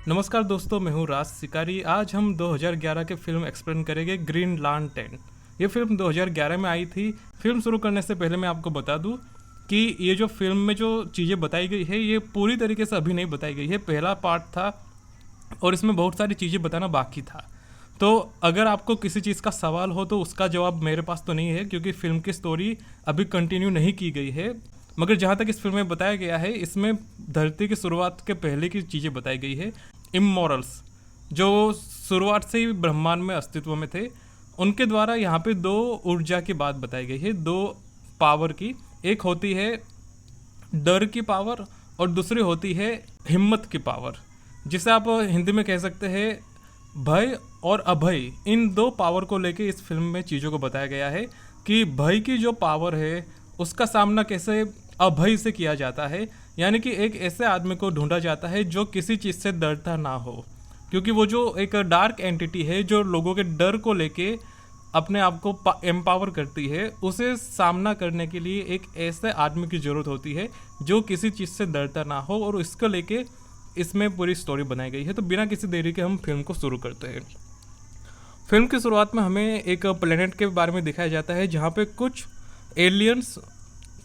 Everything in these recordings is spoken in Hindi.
नमस्कार दोस्तों, मैं हूँ राज शिकारी। आज हम 2011 के फिल्म एक्सप्लेन करेंगे ग्रीन लैंटर्न। ये फिल्म 2011 में आई थी। फिल्म शुरू करने से पहले मैं आपको बता दूं कि ये जो फिल्म में जो चीज़ें बताई गई है ये पूरी तरीके से अभी नहीं बताई गई है। पहला पार्ट था और इसमें बहुत सारी चीज़ें बताना बाकी था। तो अगर आपको किसी चीज़ का सवाल हो तो उसका जवाब मेरे पास तो नहीं है, क्योंकि फिल्म की स्टोरी अभी कंटिन्यू नहीं की गई है। मगर जहाँ तक इस फिल्म में बताया गया है, इसमें धरती की शुरुआत के पहले की चीज़ें बताई गई है। इमोरल्स जो शुरुआत से ही ब्रह्मांड में अस्तित्व में थे, उनके द्वारा यहाँ पे दो ऊर्जा की बात बताई गई है, दो पावर की। एक होती है डर की पावर और दूसरी होती है हिम्मत की पावर, जिसे आप हिंदी में कह सकते हैं भय और अभय। इन दो पावर को लेके इस फिल्म में चीज़ों को बताया गया है कि भय की जो पावर है उसका सामना कैसे अभय से किया जाता है। यानी कि एक ऐसे आदमी को ढूंढा जाता है जो किसी चीज़ से डरता ना हो, क्योंकि वो जो एक डार्क एंटिटी है जो लोगों के डर को लेके अपने आप को एम्पावर करती है, उसे सामना करने के लिए एक ऐसे आदमी की ज़रूरत होती है जो किसी चीज़ से डरता ना हो, और इसको लेके इसमें पूरी स्टोरी बनाई गई है। तो बिना किसी देरी के हम फिल्म को शुरू करते हैं। फिल्म की शुरुआत में हमें एक प्लेनेट के बारे में दिखाया जाता है जहाँ पे कुछ एलियंस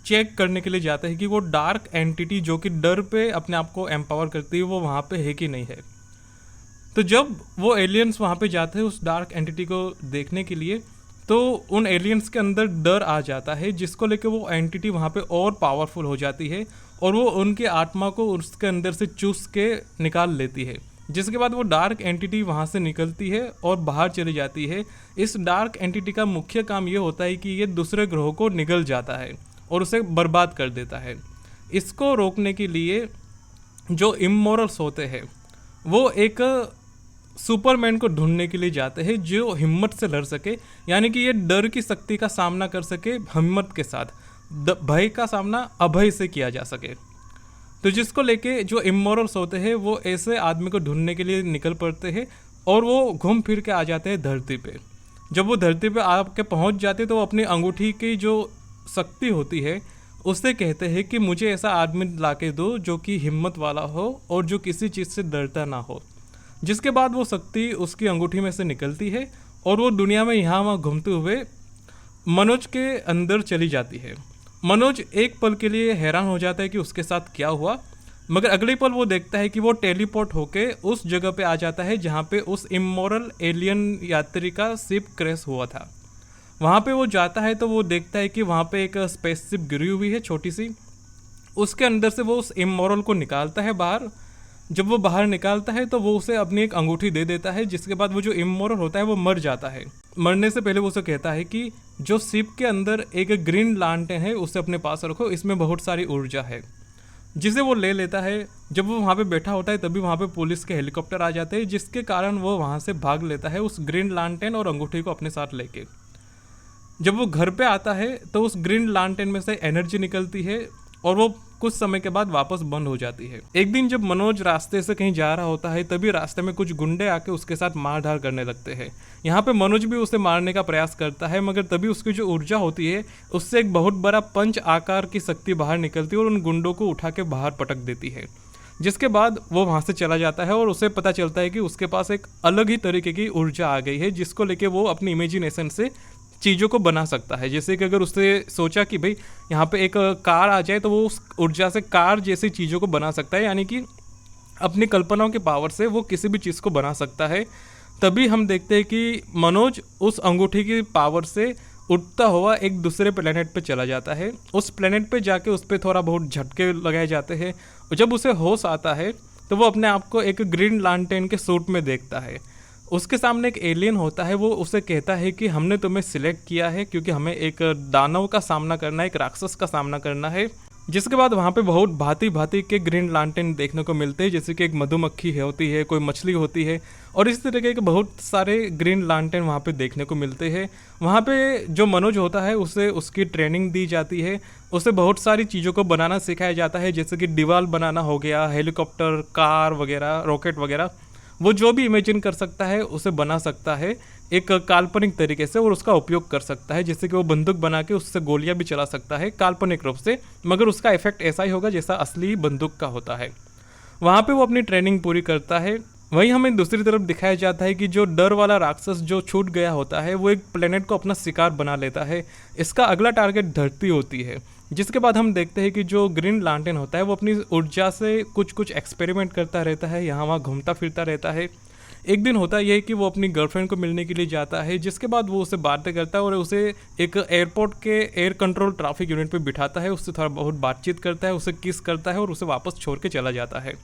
चेक करने के लिए जाते हैं कि वो डार्क एंटिटी जो कि डर पे अपने आप को एम्पावर करती है वो वहाँ पे है कि नहीं है। तो जब वो एलियंस वहाँ पे जाते हैं उस डार्क एंटिटी को देखने के लिए, तो उन एलियंस के अंदर डर आ जाता है, जिसको लेके वो एंटिटी वहाँ पे और पावरफुल हो जाती है और वो उनकी आत्मा को उसके अंदर से चूस के निकाल लेती है। जिसके बाद वो डार्क एंटिटी वहाँ से निकलती है और बाहर चली जाती है। इस डार्क एंटिटी का मुख्य काम ये होता है कि ये दूसरे ग्रहों को निगल जाता है और उसे बर्बाद कर देता है। इसको रोकने के लिए जो इमोरल्स होते हैं वो एक सुपरमैन को ढूंढने के लिए जाते हैं जो हिम्मत से लड़ सके, यानी कि ये डर की शक्ति का सामना कर सके हिम्मत के साथ, भय का सामना अभय से किया जा सके। तो जिसको लेके जो इमोरल्स होते हैं वो ऐसे आदमी को ढूंढने के लिए निकल पड़ते हैं और वो घूम फिर के आ जाते हैं धरती पे। जब वो धरती पे आके पहुंच जाते तो वो अपनी अंगूठी की जो शक्ति होती है उससे कहते हैं कि मुझे ऐसा आदमी लाके दो जो कि हिम्मत वाला हो और जो किसी चीज़ से डरता ना हो। जिसके बाद वो शक्ति उसकी अंगूठी में से निकलती है और वो दुनिया में यहाँ वहाँ घूमते हुए मनोज के अंदर चली जाती है। मनोज एक पल के लिए हैरान हो जाता है कि उसके साथ क्या हुआ, मगर अगले पल वो देखता है कि वो टेलीपोर्ट होके उस जगह पे आ जाता है जहाँ पे उस इमोरल एलियन यात्री का शिप क्रैश हुआ था। वहाँ पे वो जाता है तो वो देखता है कि वहाँ पे एक स्पेसशिप गिरी हुई है छोटी सी। उसके अंदर से वो उस इमोरल को निकालता है बाहर। जब वो बाहर निकालता है तो वो उसे अपनी एक अंगूठी दे देता है, जिसके बाद वो जो इमोरल होता है वो मर जाता है। मरने से पहले वो उसे कहता है कि जो शिप के अंदर एक ग्रीन लैंटर्न है उसे अपने पास रखो, इसमें बहुत सारी ऊर्जा है, जिसे वो ले लेता है। जब वो वहाँ पे बैठा होता है तभी वहाँ पे पुलिस के हेलीकॉप्टर आ जाते हैं, जिसके कारण वो वहाँ से भाग लेता है उस ग्रीन लैंटर्न और अंगूठी को अपने साथ लेके। जब वो घर पे आता है तो उस ग्रीन लैंटर्न में से एनर्जी निकलती है और वो कुछ समय के बाद वापस बंद हो जाती है। एक दिन जब मनोज रास्ते से कहीं जा रहा होता है तभी रास्ते में कुछ गुंडे आके उसके साथ मारधाड़ करने लगते हैं। यहाँ पे मनोज भी उसे मारने का प्रयास करता है, मगर तभी उसकी जो ऊर्जा होती है उससे एक बहुत बड़ा पंच आकार की शक्ति बाहर निकलती है और उन गुंडों को उठा के बाहर पटक देती है। जिसके बाद वो वहाँ से चला जाता है और उसे पता चलता है कि उसके पास एक अलग ही तरीके की ऊर्जा आ गई है, जिसको लेके वो अपनी इमेजिनेशन से चीज़ों को बना सकता है। जैसे कि अगर उसने सोचा कि भाई यहाँ पे एक कार आ जाए तो वो उस ऊर्जा से कार जैसी चीज़ों को बना सकता है, यानी कि अपनी कल्पनाओं की पावर से वो किसी भी चीज़ को बना सकता है। तभी हम देखते हैं कि मनोज उस अंगूठी की पावर से उड़ता हुआ एक दूसरे प्लेनेट पे चला जाता है। उस प्लेनेट पे जाके उस पर थोड़ा बहुत झटके लगाए जाते हैं और जब उसे होश आता है तो वो अपने आप को एक ग्रीन लैंटर्न के सूट में देखता है। उसके सामने एक एलियन होता है, वो उसे कहता है कि हमने तुम्हें सिलेक्ट किया है क्योंकि हमें एक दानव का सामना करना है, एक राक्षस का सामना करना है। जिसके बाद वहाँ पे बहुत भांति भांति के ग्रीन लैंटर्न देखने को मिलते हैं, जैसे कि एक मधुमक्खी होती है, कोई मछली होती है और इस तरीके के बहुत सारे ग्रीन लैंटर्न वहाँ पे देखने को मिलते हैं। वहाँ पे जो मनोज होता है उसे उसकी ट्रेनिंग दी जाती है, उसे बहुत सारी चीज़ों को बनाना सिखाया जाता है, जैसे कि दीवार बनाना हो गया, हेलीकॉप्टर, कार वगैरह, रॉकेट वगैरह। वो जो भी इमेजिन कर सकता है उसे बना सकता है एक काल्पनिक तरीके से और उसका उपयोग कर सकता है। जैसे कि वो बंदूक बना के उससे गोलियां भी चला सकता है काल्पनिक रूप से, मगर उसका इफेक्ट ऐसा ही होगा जैसा असली बंदूक का होता है। वहाँ पे वो अपनी ट्रेनिंग पूरी करता है। वहीं हमें दूसरी तरफ दिखाया जाता है कि जो डर वाला राक्षस जो छूट गया होता है वो एक प्लेनेट को अपना शिकार बना लेता है। इसका अगला टारगेट धरती होती है। जिसके बाद हम देखते हैं कि जो ग्रीन लांटेन होता है वो अपनी ऊर्जा से कुछ कुछ एक्सपेरिमेंट करता रहता है, यहाँ वहाँ घूमता फिरता रहता है। एक दिन होता यह है कि वो अपनी गर्लफ्रेंड को मिलने के लिए जाता है, जिसके बाद वो उससे बातें करता है और उसे एक एयरपोर्ट के एयर कंट्रोल ट्रैफिक यूनिट पे बिठाता है, उससे थोड़ा बहुत बातचीत करता है, उसे किस करता है और उसे वापस छोड़ के चला जाता है।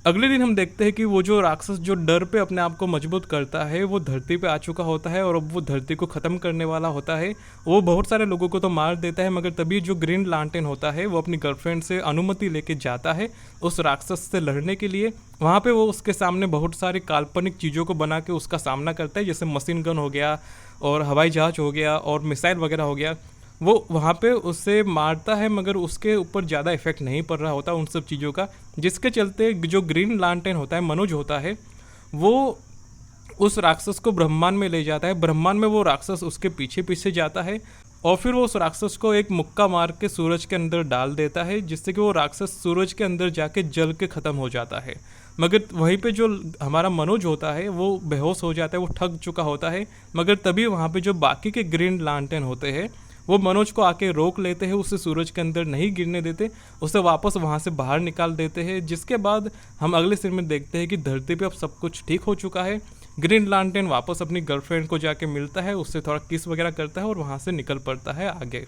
अगले दिन हम देखते हैं कि वो जो राक्षस जो डर पे अपने आप को मजबूत करता है वो धरती पे आ चुका होता है और अब वो धरती को ख़त्म करने वाला होता है। वो बहुत सारे लोगों को तो मार देता है, मगर तभी जो ग्रीन लांटेन होता है वो अपनी गर्लफ्रेंड से अनुमति लेके जाता है उस राक्षस से लड़ने के लिए। वहाँ पे वो उसके सामने बहुत सारी काल्पनिक चीज़ों को बना के उसका सामना करता है, जैसे मशीन गन हो गया और हवाई जहाज हो गया और मिसाइल वगैरह हो गया। वो वहाँ पे उससे मारता है मगर उसके ऊपर ज़्यादा इफेक्ट नहीं पड़ रहा होता उन सब चीज़ों का, जिसके चलते जो ग्रीन लांटेन होता है, मनोज होता है, वो उस राक्षस को ब्रह्मांड में ले जाता है। ब्रह्मांड में वो राक्षस उसके पीछे पीछे जाता है और फिर वो उस राक्षस को एक मुक्का मार के सूरज के अंदर डाल देता है, जिससे कि वो राक्षस सूरज के अंदर जाके जल के ख़त्म हो जाता है। मगर वहीं पे जो हमारा मनोज होता है वो बेहोश हो जाता है, वो थक चुका होता है। मगर तभी वहाँ पे जो बाकी के ग्रीन लांटेन होते हैं वो मनोज को आके रोक लेते हैं, उसे सूरज के अंदर नहीं गिरने देते, उसे वापस वहाँ से बाहर निकाल देते हैं। जिसके बाद हम अगले सीन में देखते हैं कि धरती पे अब सब कुछ ठीक हो चुका है। ग्रीन लांटेन वापस अपनी गर्लफ्रेंड को जाके मिलता है, उससे थोड़ा किस वगैरह करता है और वहाँ से निकल पड़ता है आगे।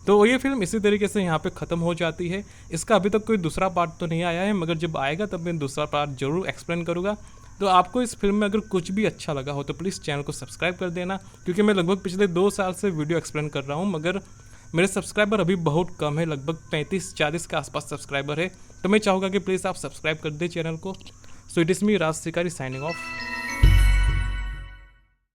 तो ये फिल्म इसी तरीके से यहाँ पे ख़त्म हो जाती है। इसका अभी तक कोई दूसरा पार्ट तो नहीं आया है, मगर जब आएगा तब मैं दूसरा पार्ट ज़रूर एक्सप्लेन करूँगा। तो आपको इस फिल्म में अगर कुछ भी अच्छा लगा हो तो प्लीज़ चैनल को सब्सक्राइब कर देना, क्योंकि मैं लगभग पिछले 2 साल से वीडियो एक्सप्लेन कर रहा हूँ, मगर मेरे सब्सक्राइबर अभी बहुत कम है, लगभग 35-40 के आसपास सब्सक्राइबर है। तो मैं चाहूँगा कि प्लीज़ आप सब्सक्राइब कर दें चैनल को। सो इट इज़ मी राज शिकारी साइनिंग ऑफ।